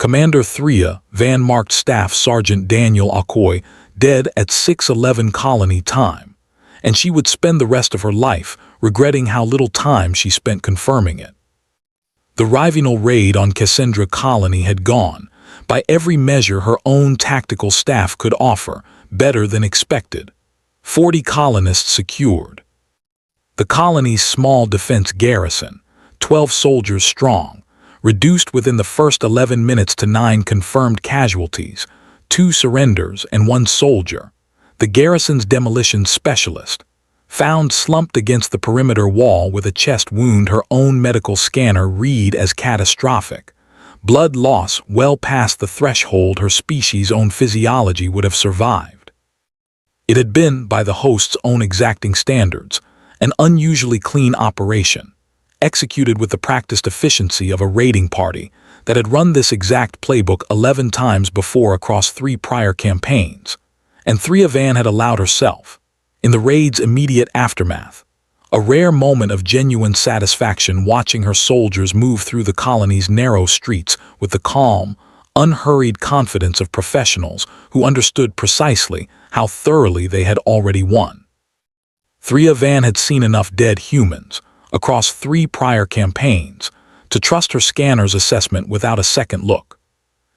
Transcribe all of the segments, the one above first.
Commander 3 Van marked Staff Sergeant Daniel Akoy dead at 6:11 colony time, and she would spend the rest of her life regretting how little time she spent confirming it. The rival raid on Cassandra colony had gone, by every measure her own tactical staff could offer, better than expected. 40 colonists secured. The colony's small defense garrison, 12 soldiers strong, reduced within the first 11 minutes to 9 confirmed casualties, 2 surrenders and 1 soldier. The garrison's demolition specialist, found slumped against the perimeter wall with a chest wound her own medical scanner read as catastrophic. Blood loss well past the threshold her species' own physiology would have survived. It had been, by the host's own exacting standards, an unusually clean operation, executed with the practiced efficiency of a raiding party that had run this exact playbook 11 times before across 3 prior campaigns, and 3 Van had allowed herself, in the raid's immediate aftermath, a rare moment of genuine satisfaction watching her soldiers move through the colony's narrow streets with the calm, unhurried confidence of professionals who understood precisely how thoroughly they had already won. 3 Van had seen enough dead humans, across 3 prior campaigns, to trust her scanner's assessment without a second look.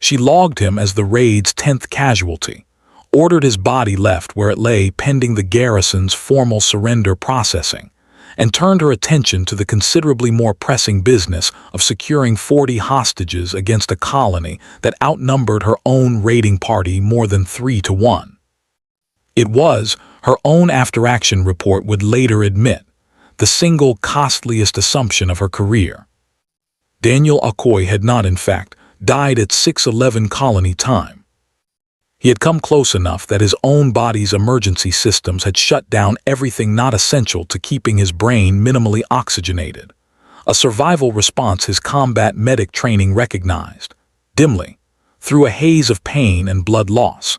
She logged him as the raid's 10th casualty, ordered his body left where it lay pending the garrison's formal surrender processing, and turned her attention to the considerably more pressing business of securing 40 hostages against a colony that outnumbered her own raiding party more than 3 to 1. It was, her own after-action report would later admit, the single costliest assumption of her career. Daniel Akoy had not, in fact, died at 6:11 colony time. He had come close enough that his own body's emergency systems had shut down everything not essential to keeping his brain minimally oxygenated, a survival response his combat medic training recognized, dimly, through a haze of pain and blood loss,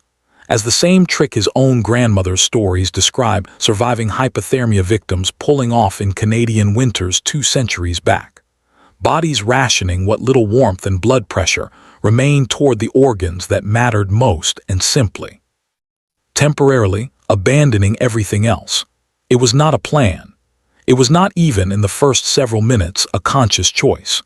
as the same trick his own grandmother's stories describe surviving hypothermia victims pulling off in Canadian winters 2 centuries back. Bodies rationing what little warmth and blood pressure remained toward the organs that mattered most and simply, temporarily abandoning everything else. It was not a plan. It was not even, in the first several minutes, a conscious choice.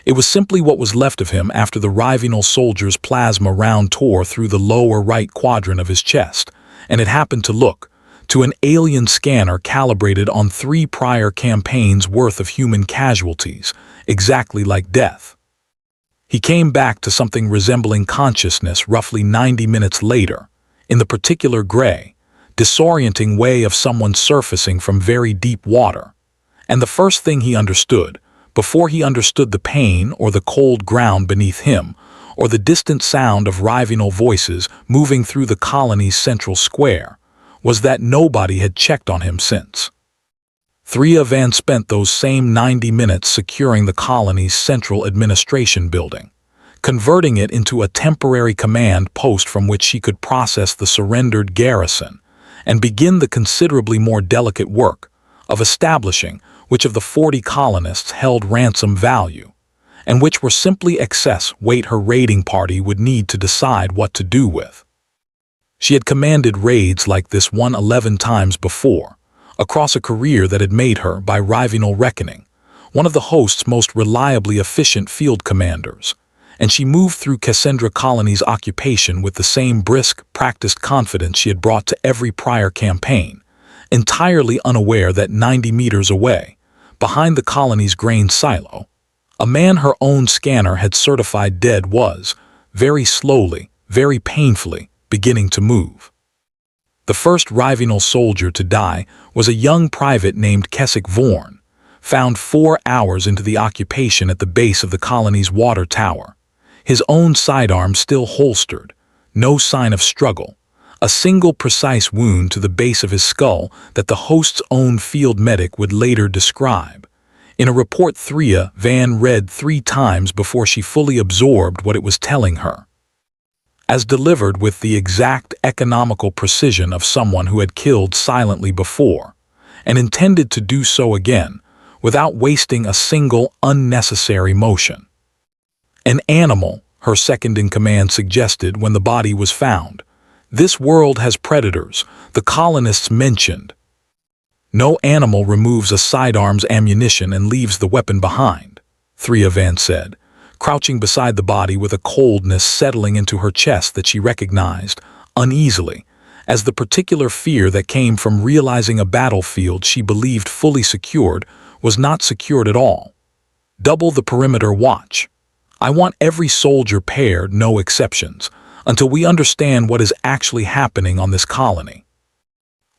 It was simply what was left of him after the rival soldier's plasma round tore through the lower right quadrant of his chest, and it happened to look, to an alien scanner calibrated on 3 prior campaigns' worth of human casualties, exactly like death. He came back to something resembling consciousness roughly 90 minutes later, in the particular gray, disorienting way of someone surfacing from very deep water. And the first thing he understood, before he understood the pain or the cold ground beneath him, or the distant sound of rival voices moving through the colony's central square, was that nobody had checked on him since. 3 Van spent those same 90 minutes securing the colony's central administration building, converting it into a temporary command post from which she could process the surrendered garrison and begin the considerably more delicate work of establishing which of the 40 colonists held ransom value, and which were simply excess weight her raiding party would need to decide what to do with. She had commanded raids like this 11 times before, across a career that had made her, by rival reckoning, one of the host's most reliably efficient field commanders, and she moved through Cassandra colony's occupation with the same brisk, practiced confidence she had brought to every prior campaign, entirely unaware that 90 meters away, behind the colony's grain silo, a man her own scanner had certified dead was, very slowly, very painfully, beginning to move. The first rival soldier to die was a young private named Keswick Vorn, found 4 hours into the occupation at the base of the colony's water tower, his own sidearm still holstered, no sign of struggle, a single precise wound to the base of his skull that the host's own field medic would later describe, in a report 3 Van read 3 times before she fully absorbed what it was telling her. As delivered with the exact economical precision of someone who had killed silently before, and intended to do so again, without wasting a single unnecessary motion. An animal, her second-in-command suggested when the body was found. "This world has predators," the colonists mentioned. "No animal removes a sidearm's ammunition and leaves the weapon behind," 3 said, crouching beside the body with a coldness settling into her chest that she recognized, uneasily, as the particular fear that came from realizing a battlefield she believed fully secured was not secured at all. "Double the perimeter watch. I want every soldier paired, no exceptions, until we understand what is actually happening on this colony."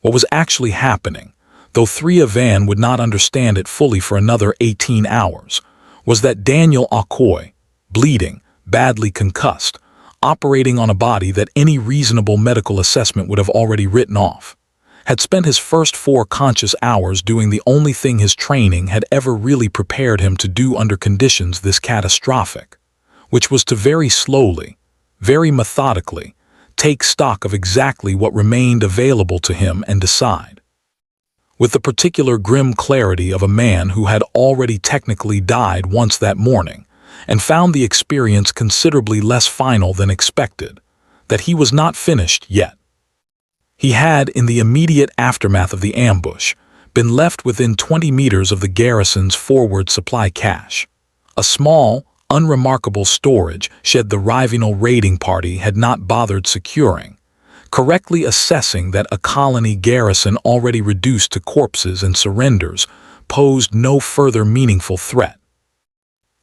What was actually happening, though 3 would not understand it fully for another 18 hours, was that Daniel Akoy, bleeding, badly concussed, operating on a body that any reasonable medical assessment would have already written off, had spent his first 4 conscious hours doing the only thing his training had ever really prepared him to do under conditions this catastrophic, which was to very slowly, very methodically, take stock of exactly what remained available to him and decide. With the particular grim clarity of a man who had already technically died once that morning, and found the experience considerably less final than expected, that he was not finished yet. He had, in the immediate aftermath of the ambush, been left within 20 meters of the garrison's forward supply cache, a small, unremarkable storage shed the rival raiding party had not bothered securing, correctly assessing that a colony garrison already reduced to corpses and surrenders posed no further meaningful threat.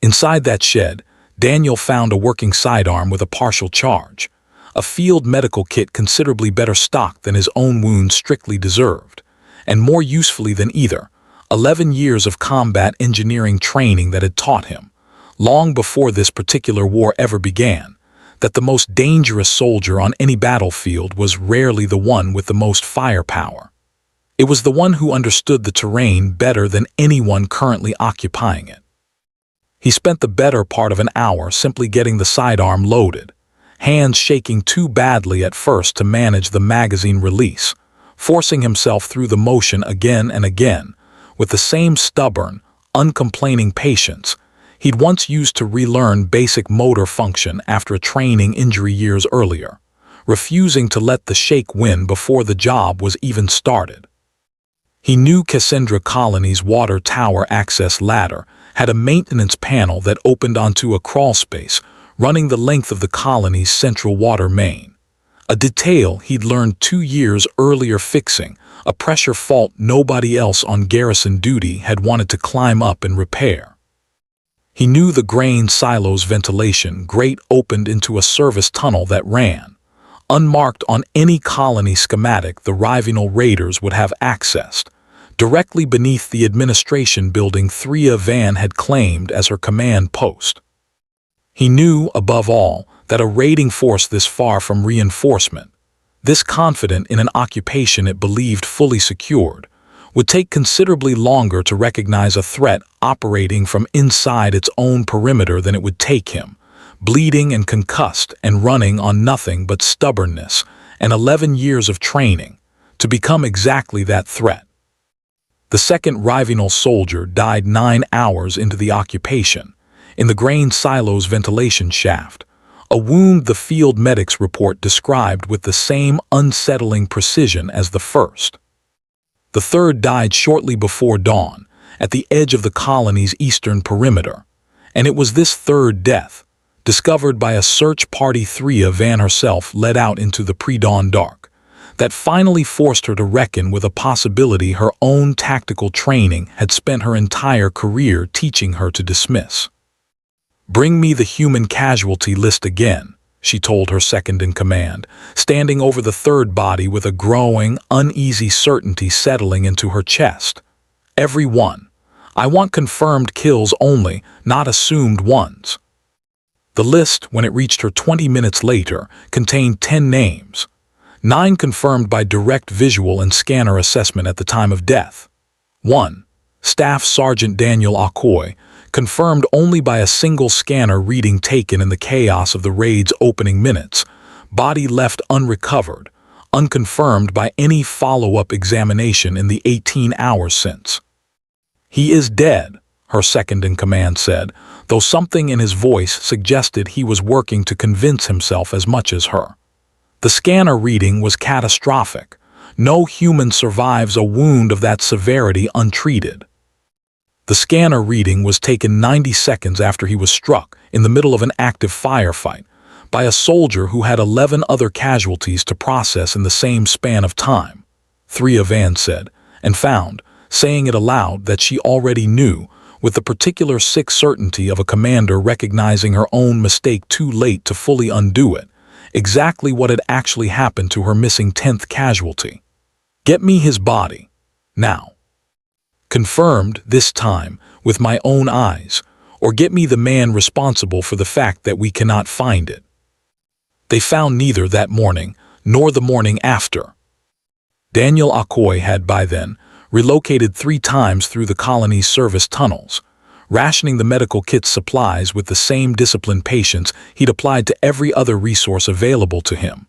Inside that shed, Daniel found a working sidearm with a partial charge, a field medical kit considerably better stocked than his own wounds strictly deserved, and more usefully than either, 11 years of combat engineering training that had taught him, long before this particular war ever began, that the most dangerous soldier on any battlefield was rarely the one with the most firepower. It was the one who understood the terrain better than anyone currently occupying it. He spent the better part of an hour simply getting the sidearm loaded, hands shaking too badly at first to manage the magazine release, forcing himself through the motion again and again, with the same stubborn, uncomplaining patience he'd once used to relearn basic motor function after a training injury years earlier, refusing to let the shake win before the job was even started. He knew Cassandra Colony's water tower access ladder had a maintenance panel that opened onto a crawlspace running the length of the colony's central water main, a detail he'd learned 2 years earlier fixing a pressure fault nobody else on garrison duty had wanted to climb up and repair. He knew the grain silo's ventilation grate opened into a service tunnel that ran, unmarked on any colony schematic the rival raiders would have accessed, directly beneath the administration building 3 had claimed as her command post. He knew, above all, that a raiding force this far from reinforcement, this confident in an occupation it believed fully secured, would take considerably longer to recognize a threat operating from inside its own perimeter than it would take him, bleeding and concussed and running on nothing but stubbornness and 11 years of training, to become exactly that threat. The second rival soldier died 9 hours into the occupation, in the grain silo's ventilation shaft, a wound the field medic's report described with the same unsettling precision as the first. The third died shortly before dawn, at the edge of the colony's eastern perimeter, and it was this third death, discovered by a search party 3 herself led out into the pre-dawn dark, that finally forced her to reckon with a possibility her own tactical training had spent her entire career teaching her to dismiss. "Bring me the human casualty list again," she told her second-in-command, standing over the third body with a growing, uneasy certainty settling into her chest. "Every one. I want confirmed kills only, not assumed ones." The list, when it reached her 20 minutes later, contained 10 names, 9 confirmed by direct visual and scanner assessment at the time of death. 1. Staff Sergeant Daniel Akoy, confirmed only by a single scanner reading taken in the chaos of the raid's opening minutes, body left unrecovered, unconfirmed by any follow-up examination in the 18 hours since. "He is dead," her second-in-command said, though something in his voice suggested he was working to convince himself as much as her. The scanner reading was catastrophic. No human survives a wound of that severity untreated. The scanner reading was taken 90 seconds after he was struck, in the middle of an active firefight, by a soldier who had 11 other casualties to process in the same span of time, Van said, and found, saying it aloud, that she already knew, with the particular sick certainty of a commander recognizing her own mistake too late to fully undo it, exactly what had actually happened to her missing 10th casualty. Get me his body. Now. Confirmed, this time, with my own eyes, or get me the man responsible for the fact that we cannot find it. They found neither that morning, nor the morning after. Daniel Akoy had by then relocated 3 times through the colony's service tunnels, rationing the medical kit's supplies with the same disciplined patience he'd applied to every other resource available to him,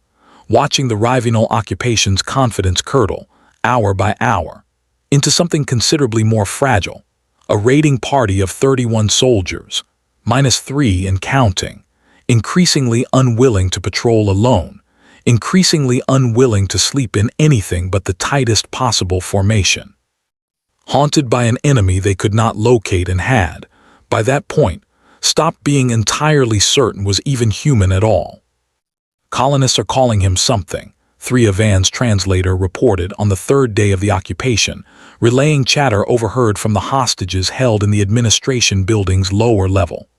watching the rival occupation's confidence curdle, hour by hour, into something considerably more fragile, a raiding party of 31 soldiers, -3 and counting, increasingly unwilling to patrol alone, increasingly unwilling to sleep in anything but the tightest possible formation. Haunted by an enemy they could not locate and had, by that point, stopped being entirely certain was even human at all. Colonists are calling him something, Van's translator reported on the 3rd day of the occupation, relaying chatter overheard from the hostages held in the administration building's lower level.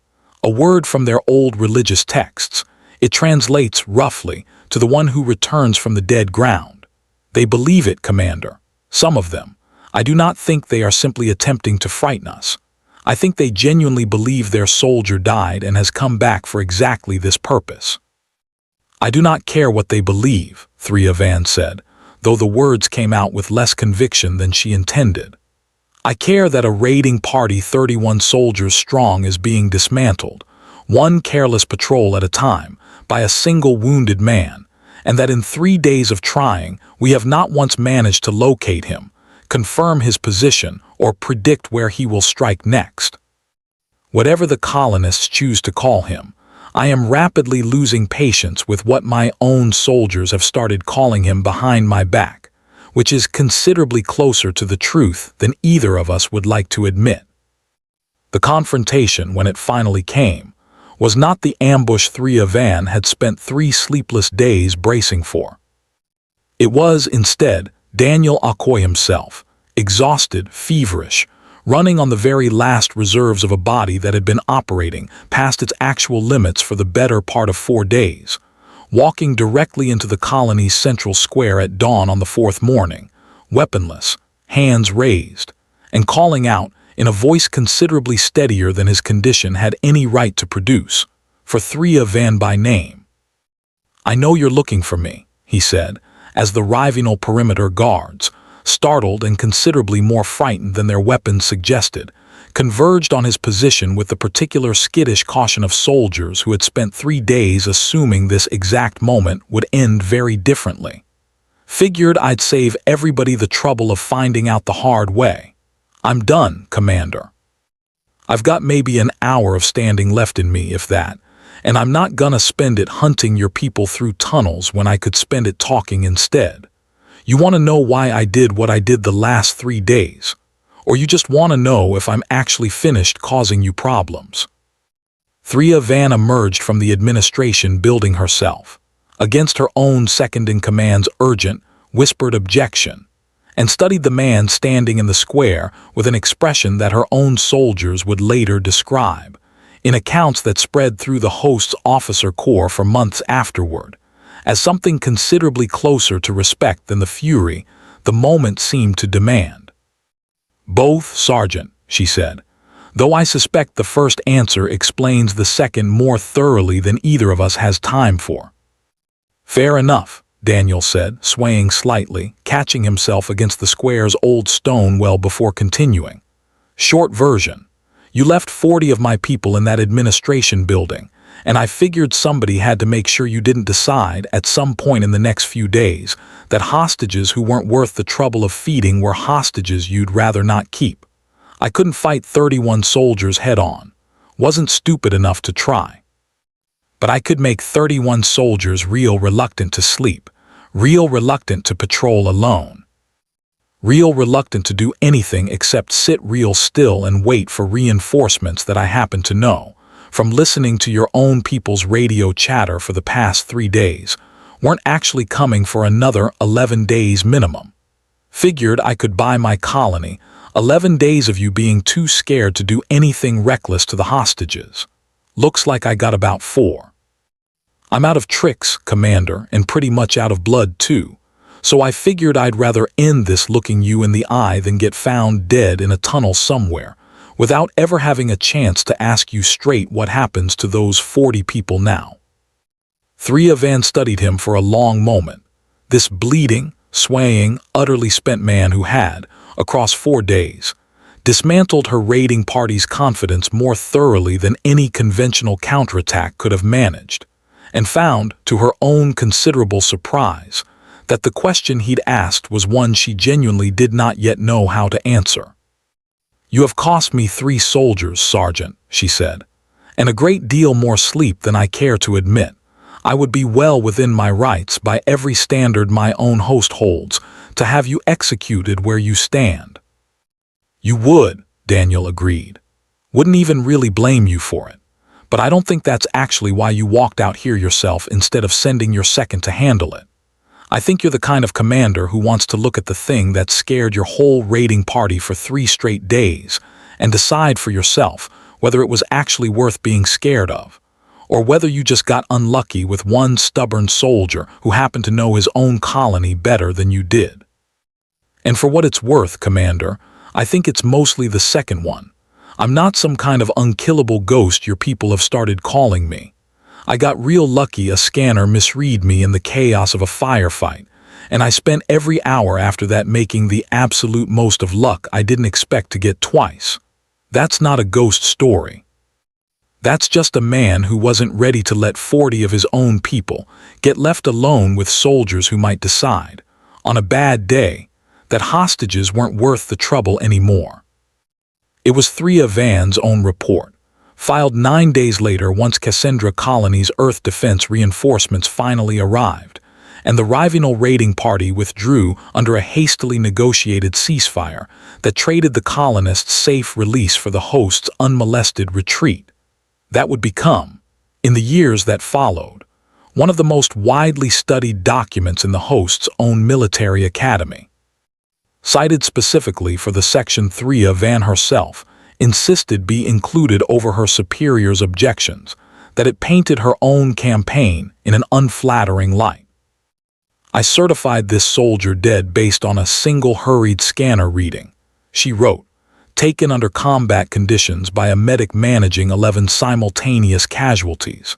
A word from their old religious texts. It translates, roughly, to the one who returns from the dead ground. They believe it, Commander. Some of them. I do not think they are simply attempting to frighten us. I think they genuinely believe their soldier died and has come back for exactly this purpose. I do not care what they believe, Van said, though the words came out with less conviction than she intended. I care that a raiding party 31 soldiers strong is being dismantled, one careless patrol at a time, by a single wounded man, and that in 3 days of trying, we have not once managed to locate him, confirm his position, or predict where he will strike next. Whatever the colonists choose to call him, I am rapidly losing patience with what my own soldiers have started calling him behind my back, which is considerably closer to the truth than either of us would like to admit. The confrontation, when it finally came, was not the ambush Van had spent 3 sleepless days bracing for. It was, instead, Daniel Akoy himself, exhausted, feverish, running on the very last reserves of a body that had been operating past its actual limits for the better part of 4 days, walking directly into the colony's central square at dawn on the 4th morning, weaponless, hands raised, and calling out, in a voice considerably steadier than his condition had any right to produce, for Van by name. I know you're looking for me, he said, as the rival perimeter guards, startled and considerably more frightened than their weapons suggested, converged on his position with the particular skittish caution of soldiers who had spent 3 days assuming this exact moment would end very differently. Figured I'd save everybody the trouble of finding out the hard way. I'm done, Commander. I've got maybe an hour of standing left in me, if that, and I'm not gonna spend it hunting your people through tunnels when I could spend it talking instead. You want to know why I did what I did the last 3 days? Or you just want to know if I'm actually finished causing you problems? Van emerged from the administration building herself, against her own second-in-command's urgent, whispered objection, and studied the man standing in the square with an expression that her own soldiers would later describe, in accounts that spread through the host's officer corps for months afterward, as something considerably closer to respect than the fury the moment seemed to demand. Both, Sergeant, she said, though I suspect the first answer explains the second more thoroughly than either of us has time for. Fair enough, Daniel said, swaying slightly, catching himself against the square's old stone well before continuing. Short version. You left 40 of my people in that administration building, and I figured somebody had to make sure you didn't decide at some point in the next few days that hostages who weren't worth the trouble of feeding were hostages you'd rather not keep. I couldn't fight 31 soldiers head-on, wasn't stupid enough to try. But I could make 31 soldiers real reluctant to sleep, real reluctant to patrol alone, real reluctant to do anything except sit real still and wait for reinforcements that I happen to know, from listening to your own people's radio chatter for the past 3 days, weren't actually coming for another 11 days minimum. Figured I could buy my colony 11 days of you being too scared to do anything reckless to the hostages. Looks like I got about 4. I'm out of tricks, Commander, and pretty much out of blood too, so I figured I'd rather end this looking you in the eye than get found dead in a tunnel somewhere, without ever having a chance to ask you straight what happens to those 40 people now. 3 Van studied him for a long moment, this bleeding, swaying, utterly spent man who had, across 4 days, dismantled her raiding party's confidence more thoroughly than any conventional counterattack could have managed, and found, to her own considerable surprise, that the question he'd asked was one she genuinely did not yet know how to answer. "You have cost me 3 soldiers, Sergeant," she said, "and a great deal more sleep than I care to admit. I would be well within my rights, by every standard my own host holds, to have you executed where you stand." "You would," Daniel agreed. "Wouldn't even really blame you for it. But I don't think that's actually why you walked out here yourself instead of sending your second to handle it. I think you're the kind of commander who wants to look at the thing that scared your whole raiding party for 3 straight days and decide for yourself whether it was actually worth being scared of, or whether you just got unlucky with one stubborn soldier who happened to know his own colony better than you did. And for what it's worth, Commander, I think it's mostly the second one. I'm not some kind of unkillable ghost your people have started calling me. I got real lucky a scanner misread me in the chaos of a firefight, and I spent every hour after that making the absolute most of luck I didn't expect to get twice. That's not a ghost story. That's just a man who wasn't ready to let 40 of his own people get left alone with soldiers who might decide, on a bad day, that hostages weren't worth the trouble anymore." It was 3 Van's own report, filed 9 days later once Cassandra Colony's Earth defense reinforcements finally arrived, and the rival raiding party withdrew under a hastily negotiated ceasefire that traded the colonists' safe release for the host's unmolested retreat. That would become, in the years that followed, one of the most widely studied documents in the host's own military academy. Cited specifically for the Section 3, Van herself insisted be included over her superior's objections, that it painted her own campaign in an unflattering light. "I certified this soldier dead based on a single hurried scanner reading," she wrote, "taken under combat conditions by a medic managing 11 simultaneous casualties.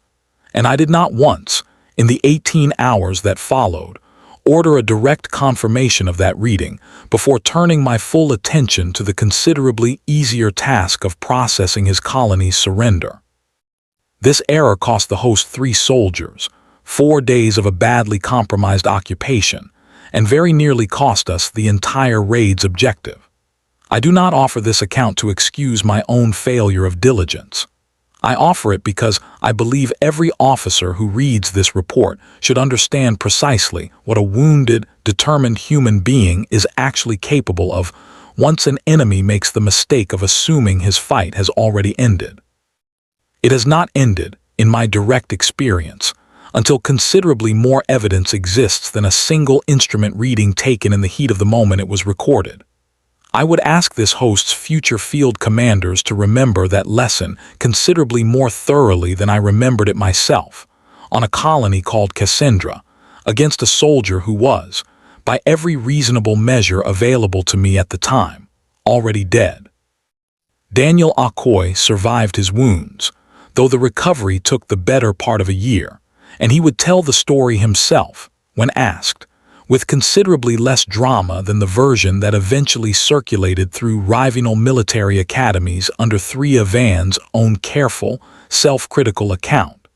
And I did not once, in the 18 hours that followed, order a direct confirmation of that reading before turning my full attention to the considerably easier task of processing his colony's surrender. This error cost the host 3 soldiers, 4 days of a badly compromised occupation, and very nearly cost us the entire raid's objective. I do not offer this account to excuse my own failure of diligence. I offer it because I believe every officer who reads this report should understand precisely what a wounded, determined human being is actually capable of once an enemy makes the mistake of assuming his fight has already ended. It has not ended, in my direct experience, until considerably more evidence exists than a single instrument reading taken in the heat of the moment it was recorded. I would ask this host's future field commanders to remember that lesson considerably more thoroughly than I remembered it myself, on a colony called Cassandra, against a soldier who was, by every reasonable measure available to me at the time, already dead. Daniel Akoy survived his wounds, though the recovery took the better part of a year, and he would tell the story himself, when asked, with considerably less drama than the version that eventually circulated through rival military academies under 3 Van's own careful, self-critical account.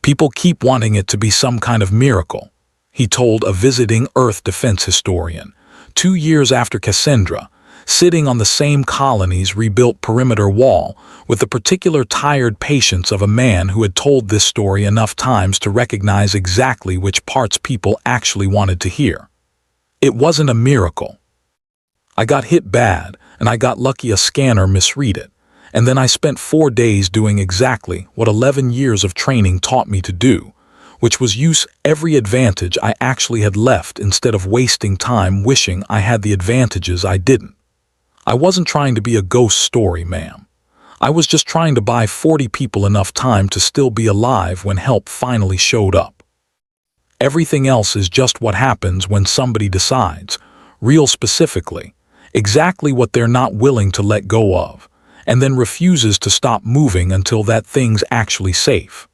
"People keep wanting it to be some kind of miracle," he told a visiting Earth defense historian, 2 years after Cassandra, sitting on the same colony's rebuilt perimeter wall, with the particular tired patience of a man who had told this story enough times to recognize exactly which parts people actually wanted to hear. It wasn't a miracle. I got hit bad, and I got lucky a scanner misread it, and then I spent 4 days doing exactly what 11 years of training taught me to do, which was use every advantage I actually had left instead of wasting time wishing I had the advantages I didn't. I wasn't trying to be a ghost story, ma'am. I was just trying to buy 40 people enough time to still be alive when help finally showed up. Everything else is just what happens when somebody decides, real specifically, exactly what they're not willing to let go of, and then refuses to stop moving until that thing's actually safe.